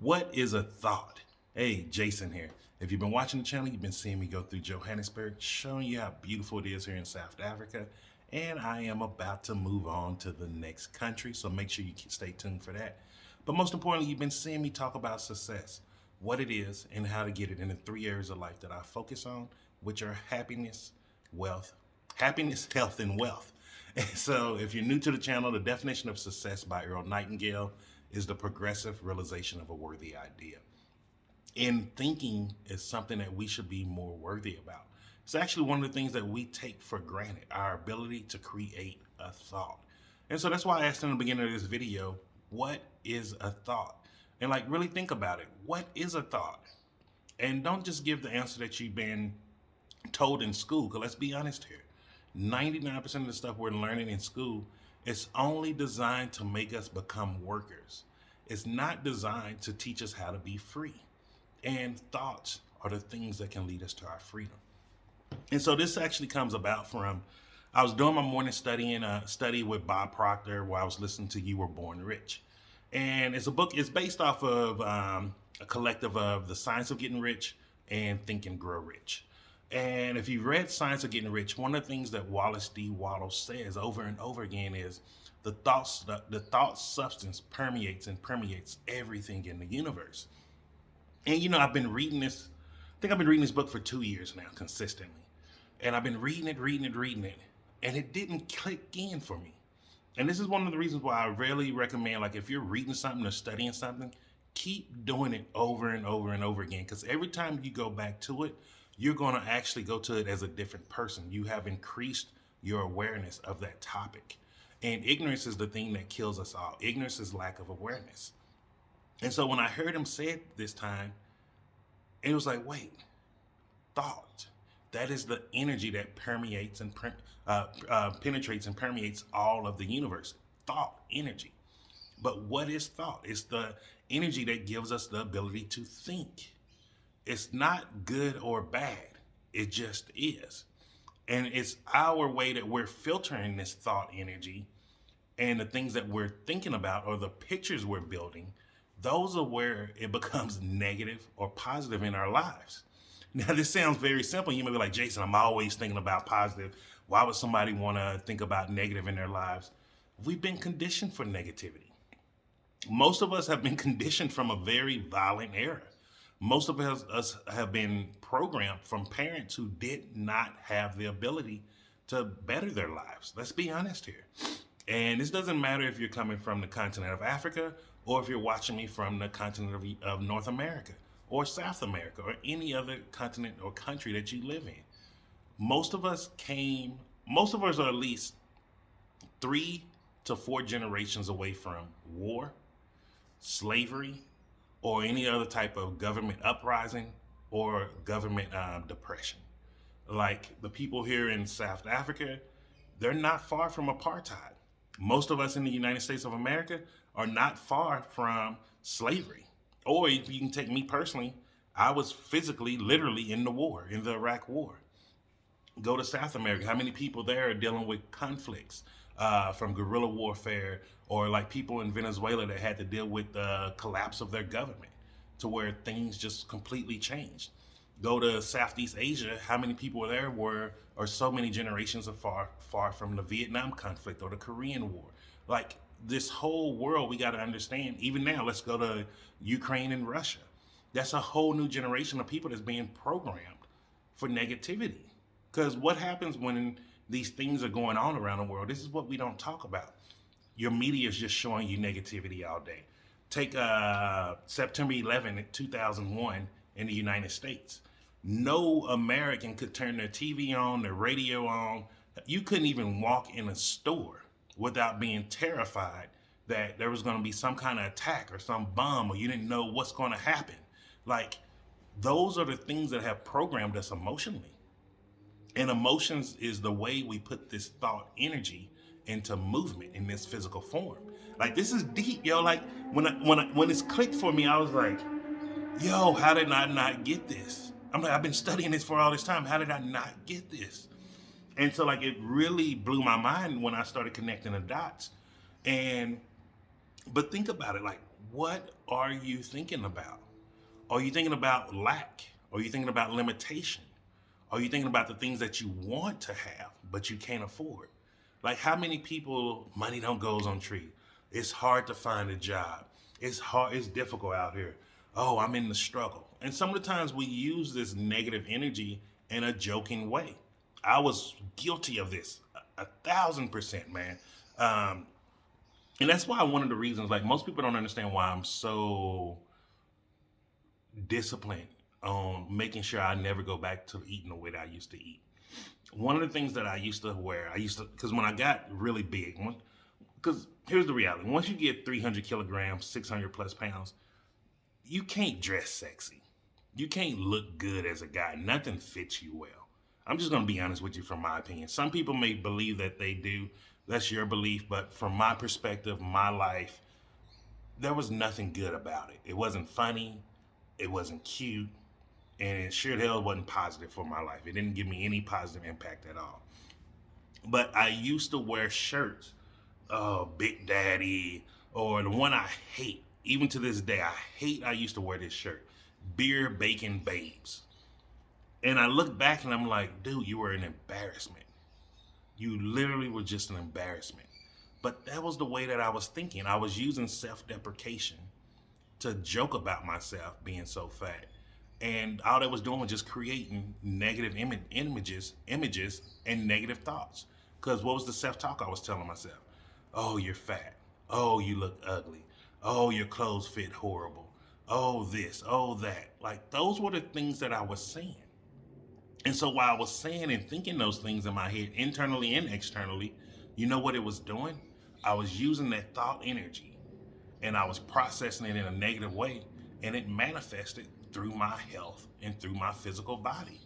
What is a thought? Hey, Jason here. If you've been watching the channel, you've been seeing me go through Johannesburg, showing you how beautiful it is here in South Africa. And I am about to move on to the next country, so make sure you stay tuned for that. But most importantly, you've been seeing me talk about success, what it is, and how to get it in the 3 areas of life that I focus on, which are happiness, health, and wealth. And so if you're new to the channel, the definition of success by Earl Nightingale is the progressive realization of a worthy idea. And thinking is something that we should be more worthy about. It's actually one of the things that we take for granted, our ability to create a thought. And so that's why I asked in the beginning of this video, what is a thought? And like really think about it. What is a thought? And don't just give the answer that you've been told in school, because let's be honest here. 99% of the stuff we're learning in school is only designed to make us become workers. It's not designed to teach us how to be free. And thoughts are the things that can lead us to our freedom. And so this actually comes about from, I was doing my morning study in a study with Bob Proctor where I was listening to You Were Born Rich. And it's a book, it's based off of a collective of The Science of Getting Rich and Think and Grow Rich. And if you've read Science of Getting Rich, one of the things that Wallace D. Waddle says over and over again is the thought substance permeates everything in the universe. And you know, I've been reading this, I think I've been reading this book for 2 years now consistently. And I've been reading it, and it didn't click in for me. And this is one of the reasons why I rarely recommend, like if you're reading something or studying something, keep doing it over and over again. Because every time you go back to it, you're going to actually go to it as a different person. You have increased your awareness of that topic. And ignorance is the thing that kills us all. Ignorance is lack of awareness. And so when I heard him say it this time, it was like, wait, thought. That is the energy that permeates and penetrates and permeates all of the universe. Thought, energy. But what is thought? It's the energy that gives us the ability to think. It's not good or bad. It just is. And it's our way that we're filtering this thought energy and the things that we're thinking about or the pictures we're building. Those are where it becomes negative or positive in our lives. Now, this sounds very simple. You may be like, Jason, I'm always thinking about positive. Why would somebody want to think about negative in their lives? We've been conditioned for negativity. Most of us have been conditioned from a very violent era. Most of us have been programmed from parents who did not have the ability to better their lives. Let's be honest here. And this doesn't matter if you're coming from the continent of Africa or if you're watching me from the continent of North America or South America or any other continent or country that you live in. Most of us are at least 3 to 4 generations away from war, slavery, or any other type of government uprising or government depression. Like the people here in South Africa, they're not far from apartheid. Most of us in the United States of America are not far from slavery. Or if you can take me personally, I was physically, literally in the war, in the Iraq War. Go to South America. How many people there are dealing with conflicts from guerrilla warfare, or like people in Venezuela that had to deal with the collapse of their government to where things just completely changed. Go to Southeast Asia. How many people there or so many generations far from the Vietnam conflict or the Korean War? Like this whole world, we got to understand. Even now, let's go to Ukraine and Russia. That's a whole new generation of people that's being programmed for negativity. Because what happens when these things are going on around the world? This is what we don't talk about. Your media is just showing you negativity all day. Take September 11th, 2001 in the United States. No American could turn their TV on, their radio on. You couldn't even walk in a store without being terrified that there was going to be some kind of attack or some bomb, or you didn't know what's going to happen. Like, those are the things that have programmed us emotionally. And emotions is the way we put this thought energy into movement in this physical form. Like, this is deep, yo. Like when it's clicked for me, I was like, yo, how did I not get this? I'm like, I've been studying this for all this time. How did I not get this? And so like it really blew my mind when I started connecting the dots. But think about it, like, What are you thinking about? Are you thinking about lack? Are you thinking about limitation? Are you thinking about the things that you want to have, but you can't afford? Like how many people, money don't goes on tree. It's hard to find a job. It's hard, it's difficult out here. Oh, I'm in the struggle. And some of the times we use this negative energy in a joking way. I was guilty of this 1,000%, man. Um, and that's why one of the reasons, like most people don't understand why I'm so disciplined on making sure I never go back to eating the way that I used to eat. One of the things that I used to wear, because when I got really big, because here's the reality: once you get 300 kilograms, 600 plus pounds, you can't dress sexy. You can't look good as a guy. Nothing fits you well. I'm just gonna be honest with you from my opinion. Some people may believe that they do. That's your belief, but from my perspective, my life, there was nothing good about it. It wasn't funny. It wasn't cute. And it sure hell wasn't positive for my life. It didn't give me any positive impact at all. But I used to wear shirts, Big Daddy, or the one I hate, even to this day, I used to wear this shirt, Beer Bacon Babes. And I look back and I'm like, dude, you were an embarrassment. You literally were just an embarrassment. But that was the way that I was thinking. I was using self-deprecation to joke about myself being so fat. And all that was doing was just creating negative images, and negative thoughts. Because what was the self-talk I was telling myself? Oh, you're fat. Oh, you look ugly. Oh, your clothes fit horrible. Oh, this, oh, that. Like, those were the things that I was saying. And so while I was saying and thinking those things in my head, internally and externally, you know what it was doing? I was using that thought energy and I was processing it in a negative way, and it manifested through my health and through my physical body.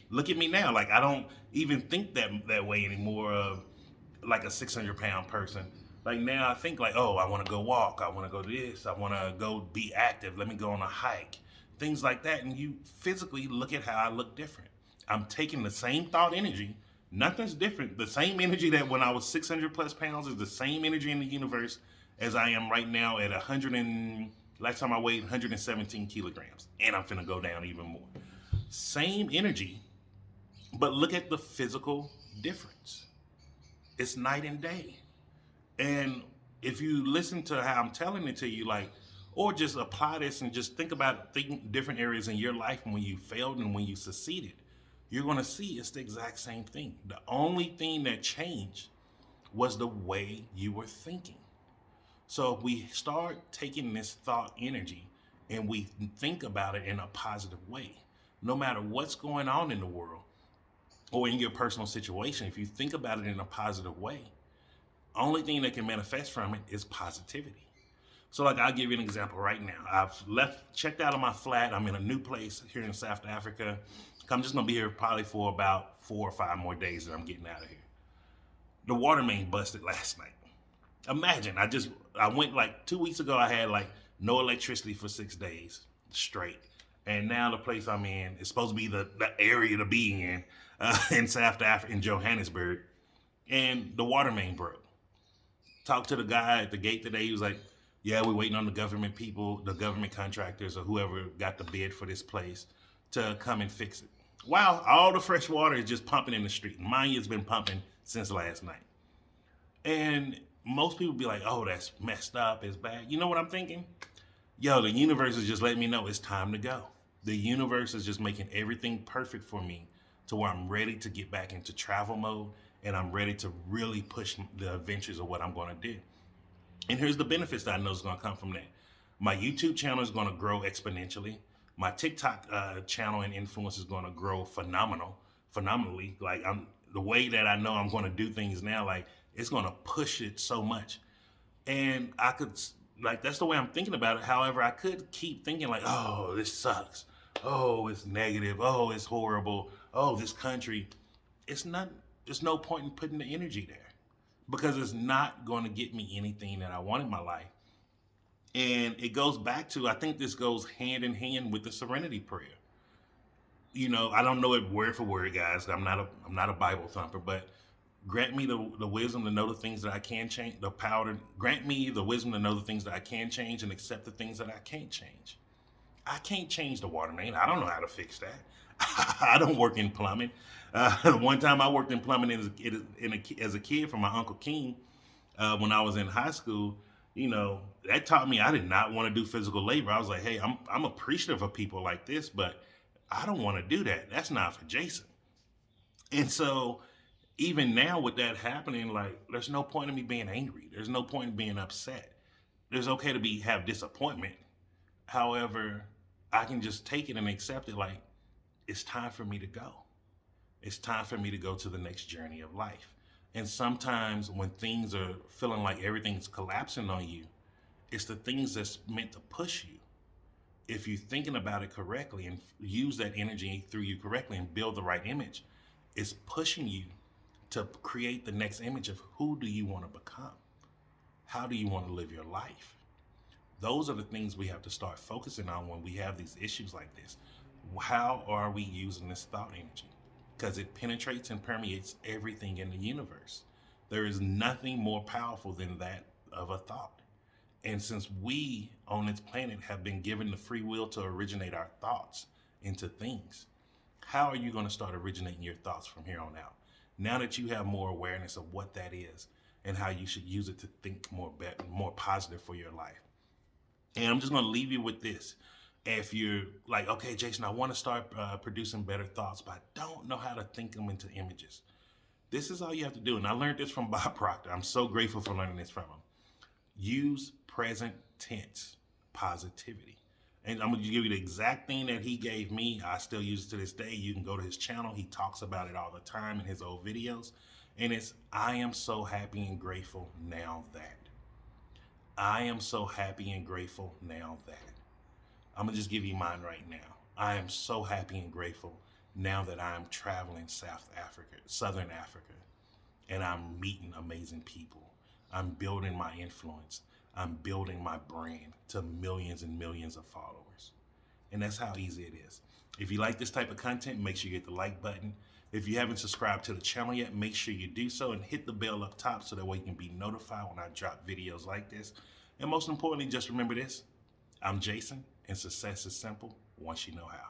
Look at me now. Like, I don't even think that way anymore of like a 600-pound person. Like now I think like, oh, I want to go walk. I want to go do this. I want to go be active. Let me go on a hike. Things like that. And you physically look at how I look different. I'm taking the same thought energy. Nothing's different. The same energy that when I was 600 plus pounds is the same energy in the universe as I am right now at 100 and last time I weighed 117 kilograms. And I'm finna go down even more. Same energy, but look at the physical difference. It's night and day. And if you listen to how I'm telling it to you, like, or just apply this and just think about different areas in your life when you failed and when you succeeded, you're going to see it's the exact same thing. The only thing that changed was the way you were thinking. So if we start taking this thought energy and we think about it in a positive way, no matter what's going on in the world or in your personal situation, if you think about it in a positive way, only thing that can manifest from it is positivity. So like, I'll give you an example right now. I've checked out of my flat. I'm in a new place here in South Africa. I'm just gonna be here probably for about 4 or 5 more days that I'm getting out of here. The water main busted last night. Imagine, I went like 2 weeks ago, I had like no electricity for 6 days straight. And now the place I'm in is supposed to be the area to be in South Africa, in Johannesburg. And the water main broke. Talked to the guy at the gate today. He was like, yeah, we're waiting on the government people, the government contractors or whoever got the bid for this place to come and fix it. Wow, all the fresh water is just pumping in the street. Mine has been pumping since last night. And most people be like, oh, that's messed up, it's bad. You know what I'm thinking? Yo, the universe is just letting me know it's time to go. The universe is just making everything perfect for me to where I'm ready to get back into travel mode and I'm ready to really push the adventures of what I'm going to do. And here's the benefits that I know is going to come from that. My YouTube channel is going to grow exponentially. My TikTok channel and influence is going to grow phenomenally. Like, the way that I know I'm going to do things now, like, it's going to push it so much. And I could, like, that's the way I'm thinking about it. However, I could keep thinking like, oh, this sucks. Oh, it's negative. Oh, it's horrible. Oh, this country. It's not, there's no point in putting the energy there because it's not going to get me anything that I want in my life. And it goes back to, I think this goes hand in hand with the serenity prayer. You know, I don't know it word for word, guys. I'm not a Bible thumper, but Grant me the wisdom to know the things that I can change, the power to grant me the wisdom to know the things that I can change and accept the things that I can't change. I can't change the water main. I don't know how to fix that. I don't work in plumbing. One time I worked in plumbing as a kid for my Uncle King when I was in high school. You know, that taught me I did not want to do physical labor. I was like, hey, I'm appreciative of people like this, but I don't want to do that. That's not for Jason. And so even now with that happening, like there's no point in me being angry. There's no point in being upset. There's okay to have disappointment. However, I can just take it and accept it like it's time for me to go. It's time for me to go to the next journey of life. And sometimes when things are feeling like everything's collapsing on you, it's the things that's meant to push you. If you're thinking about it correctly and use that energy through you correctly and build the right image, it's pushing you to create the next image of who do you want to become? How do you want to live your life? Those are the things we have to start focusing on when we have these issues like this. How are we using this thought energy? Because it penetrates and permeates everything in the universe. There is nothing more powerful than that of a thought. And since we on this planet have been given the free will to originate our thoughts into things, how are you going to start originating your thoughts from here on out? Now that you have more awareness of what that is and how you should use it to think more better, more positive for your life. And I'm just going to leave you with this. If you're like, okay, Jason, I want to start producing better thoughts, but I don't know how to think them into images. This is all you have to do. And I learned this from Bob Proctor. I'm so grateful for learning this from him. Use present tense positivity. And I'm going to give you the exact thing that he gave me. I still use it to this day. You can go to his channel. He talks about it all the time in his old videos. And it's, I am so happy and grateful now that. I am so happy and grateful now that. I'm going to just give you mine right now. I am so happy and grateful now that I'm traveling Southern Africa, and I'm meeting amazing people. I'm building my influence. I'm building my brand to millions and millions of followers. And that's how easy it is. If you like this type of content, make sure you hit the like button. If you haven't subscribed to the channel yet, make sure you do so and hit the bell up top so that way you can be notified when I drop videos like this. And most importantly, just remember this. I'm Jason, and success is simple once you know how.